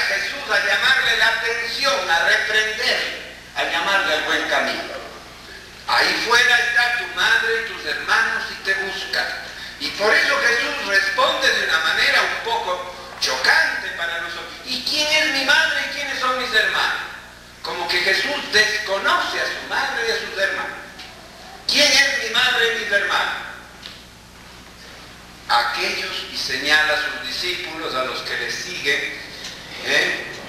Jesús a llamarle la atención, a reprenderle, a llamarle al buen camino. Ahí fuera está tu madre y tus hermanos y te buscan. Y por eso Jesús responde de una manera un poco chocante para nosotros. ¿Y quién es mi madre y quiénes son mis hermanos? Como que Jesús desconoce a su madre y a sus hermanos. ¿Quién es mi madre y mis hermanos? Aquellos, y señala a sus discípulos, a los que le siguen,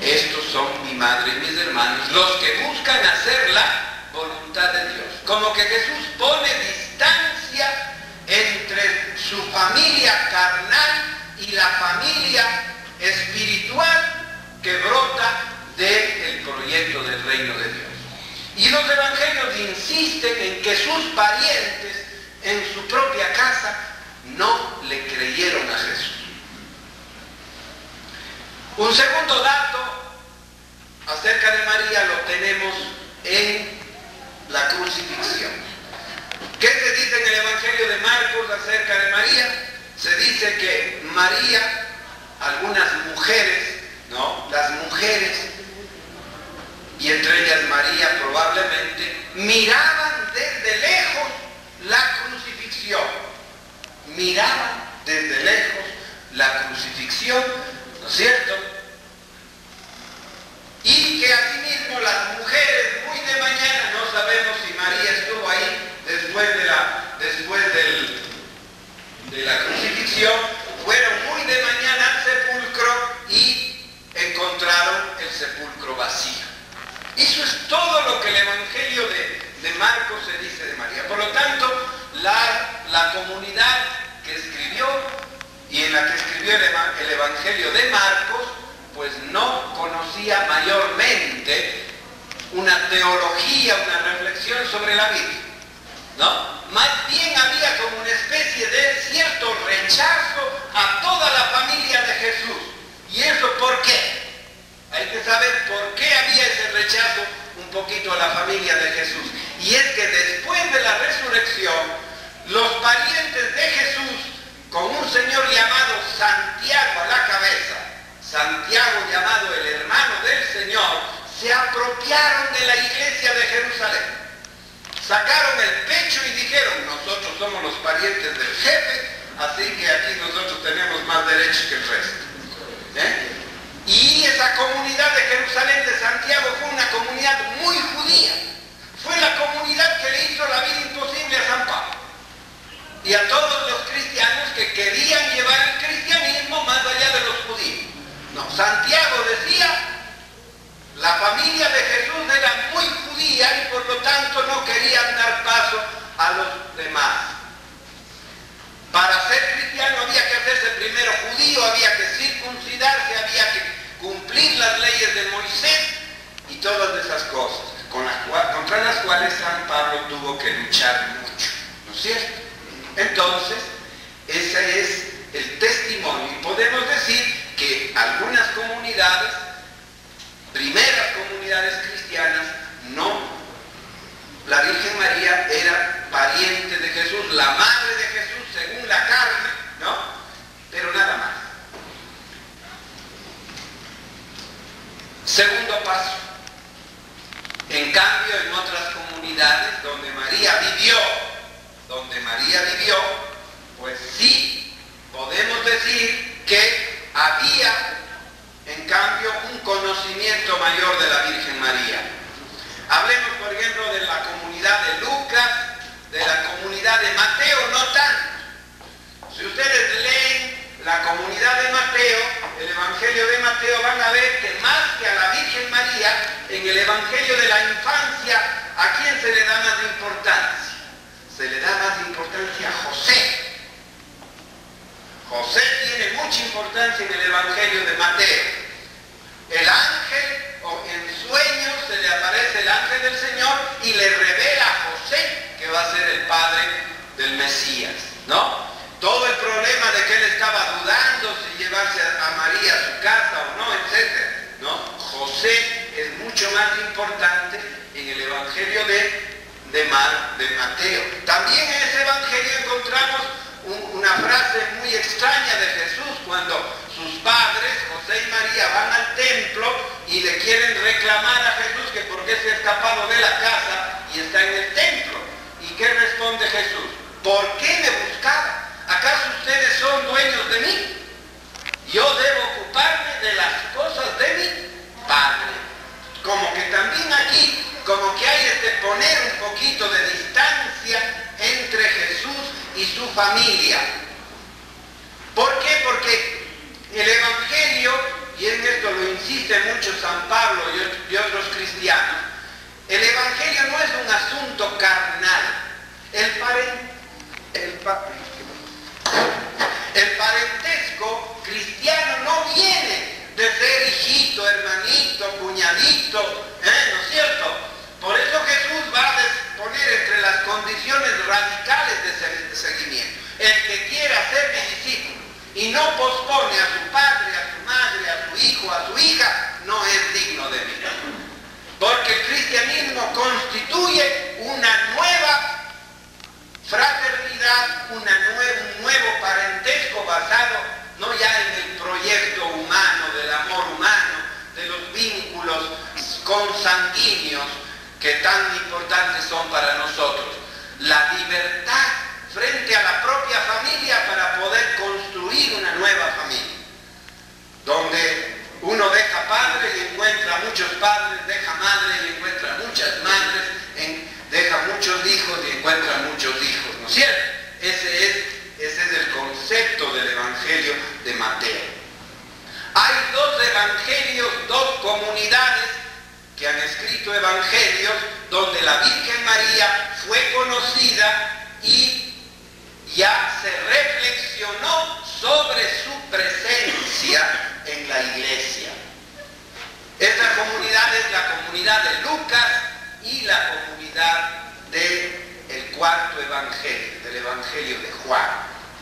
estos son mi madre y mis hermanos, los que buscan hacer la voluntad de Dios. Como que Jesús pone distancia entre su familia carnal y la familia espiritual que brota del proyecto del reino de Dios. Y los evangelios insisten en que sus parientes en su propia casa no le creyeron a Jesús. Un segundo dato acerca de María lo tenemos en la crucifixión. ¿Qué se dice en el Evangelio de Marcos acerca de María? Se dice que María, algunas mujeres, ¿no? Las mujeres, y entre ellas María probablemente, miraban desde lejos la crucifixión. Miraban desde lejos la crucifixión, ¿no es cierto? Y que asimismo las mujeres muy de mañana, no sabemos si María estuvo ahí después de la crucifixión, fueron muy de mañana al sepulcro y encontraron el sepulcro vacío. Eso es todo lo que el Evangelio de Marcos se dice de María. Por lo tanto, la comunidad que escribió y en la que escribió el Evangelio de Marcos, pues no conocía mayormente una teología, una reflexión sobre la Biblia, ¿no? Más bien había como una especie de cierto rechazo a toda la familia de Jesús. ¿Y eso por qué? Hay que saber por qué había ese rechazo un poquito a la familia de Jesús. Y es que después de la resurrección, los parientes de Jesús, con un señor llamado Santiago a la cabeza, Santiago llamado el hermano del Señor, se apropiaron de la iglesia de Jerusalén. Sacaron el pecho y dijeron, nosotros somos los parientes del jefe, así que aquí nosotros tenemos más derechos que el resto. Y esa comunidad de Jerusalén de Santiago fue una comunidad muy judía. Fue la comunidad que le hizo la vida imposible a San Pablo y a todos los cristianos que querían llevar el cristianismo más allá de los judíos. No, Santiago decía, la familia de Jesús era muy judía y por lo tanto no querían dar paso a los demás. Para ser cristiano había que hacerse primero judío, había que circuncidarse, había que cumplir las leyes de Moisés y todas esas cosas, contra las cuales San Pablo tuvo que luchar mucho, ¿no es cierto? Entonces, ese es el testimonio y podemos decir que algunas comunidades, primeras comunidades cristianas, no, la Virgen María era pariente de Jesús, la madre de Jesús según la carne, ¿no? Pero nada más. Segundo paso. En cambio, en otras comunidades donde María vivió, pues sí podemos decir que había, en cambio, un conocimiento mayor de la Virgen María. Hablemos, por ejemplo, de la comunidad de Lucas, de la comunidad de Mateo, no tanto. Si ustedes leen la comunidad de Mateo, el Evangelio de Mateo, van a ver que más que a la Virgen María, en el Evangelio de la infancia, ¿a quién se le da más importancia? Se le da más importancia a José. José tiene mucha importancia en el Evangelio de Mateo. El ángel, o en sueños, se le aparece el ángel del Señor y le revela a José que va a ser el padre del Mesías, ¿no? Todo el problema de que él estaba dudando si llevarse a María a su casa o no, etc., ¿no? José es mucho más importante en el Evangelio de Mateo. También en ese Evangelio encontramos una frase muy extraña de Jesús cuando sus padres, José y María, van al templo y le quieren reclamar a Jesús que por qué se ha escapado de la casa y está en el templo. ¿Y qué responde Jesús? ¿Por qué me buscaban? ¿Acaso ustedes son dueños de mí? Yo debo ocuparme de las cosas de mi Padre. Como que también aquí, como que hay que poner un poquito de distancia entre Jesús y su familia. ¿Por qué? Porque el Evangelio, y en esto lo insiste mucho San Pablo y otros cristianos, el Evangelio no es un asunto carnal. El parentesco cristiano no viene de ser hijito, hermanito, cuñadito, ¿no es cierto? Por eso Jesús va a poner entre las condiciones radicales de seguimiento. El que quiera ser mi discípulo y no pospone a su padre, a su madre, a su hijo, a su hija, no es digno de mí. Porque el cristianismo constituye una nueva fraternidad, un nuevo parentesco basado no ya en el proyecto humano, del amor humano, de los vínculos consanguíneos que tan importantes son para nosotros. La libertad frente a la propia familia para poder construir una nueva familia, donde uno deja padres y encuentra muchos padres, deja madres y encuentra muchas madres, deja muchos hijos y encuentra muchos hijos, ¿no es cierto? Ese es el concepto del Evangelio de Mateo. Hay dos evangelios, dos comunidades que han escrito evangelios donde la Virgen María fue conocida y ya se reflexionó sobre su presencia en la iglesia. Esta comunidad es la comunidad de Lucas y la comunidad del cuarto evangelio, del evangelio de Juan.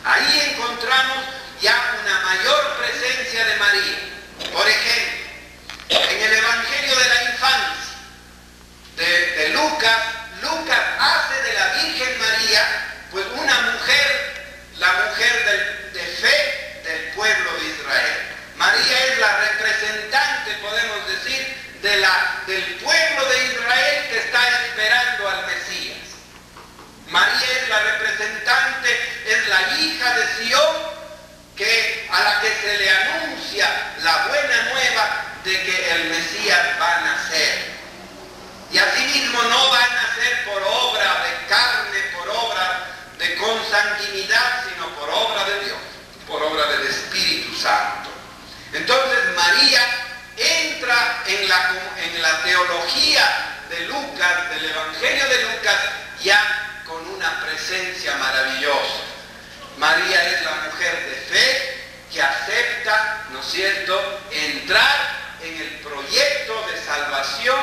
Ahí encontramos ya una mayor presencia de María. Por ejemplo, en el evangelio de la infancia de Lucas, Lucas hace de la Virgen María pues una mujer, la mujer de fe del pueblo de Israel. María es la representante, podemos decir, del pueblo de Israel que está esperando al Mesías. María es la representante, es la hija de Sión, a la que se le anuncia la buena nueva de que el Mesías va a nacer. Y asimismo no va a nacer por obra de carne, por obra de consanguinidad, sino por obra de Dios, por obra del Espíritu Santo. Entonces María entra en la teología de Lucas, del Evangelio de Lucas, ya con una presencia maravillosa. María es la mujer de fe que acepta, ¿no es cierto?, entrar en el proyecto de salvación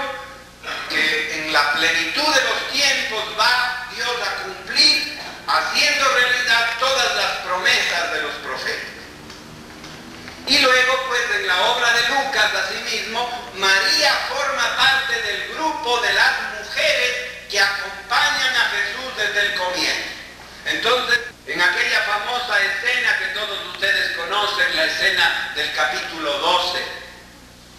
que en la plenitud de los tiempos va Dios a cumplir, haciendo realidad todas las promesas de los profetas. Y luego, pues, en la obra de Lucas, asimismo, María forma parte del grupo de las mujeres que acompañan a Jesús desde el comienzo. Entonces, en aquella famosa escena que todos ustedes conocen, la escena del capítulo 12,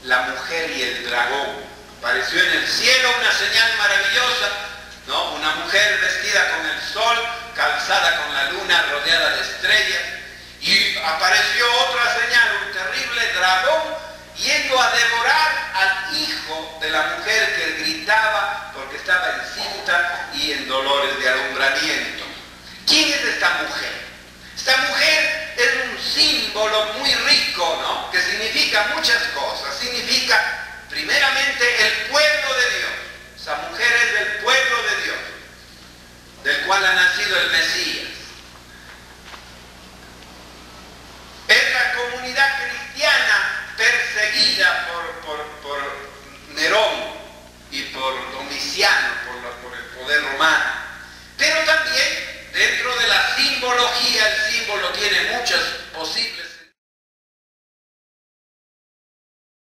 la mujer y el dragón, apareció en el cielo una señal maravillosa, ¿no? Una mujer vestida con el sol, calzada con la luna, rodeada de estrellas, y apareció otra señal, un terrible dragón, yendo a devorar al hijo de la mujer que gritaba porque estaba encinta y en dolores de alumbramiento. ¿Quién es esta mujer? Esta mujer es un símbolo muy rico, ¿no?, que significa muchas cosas.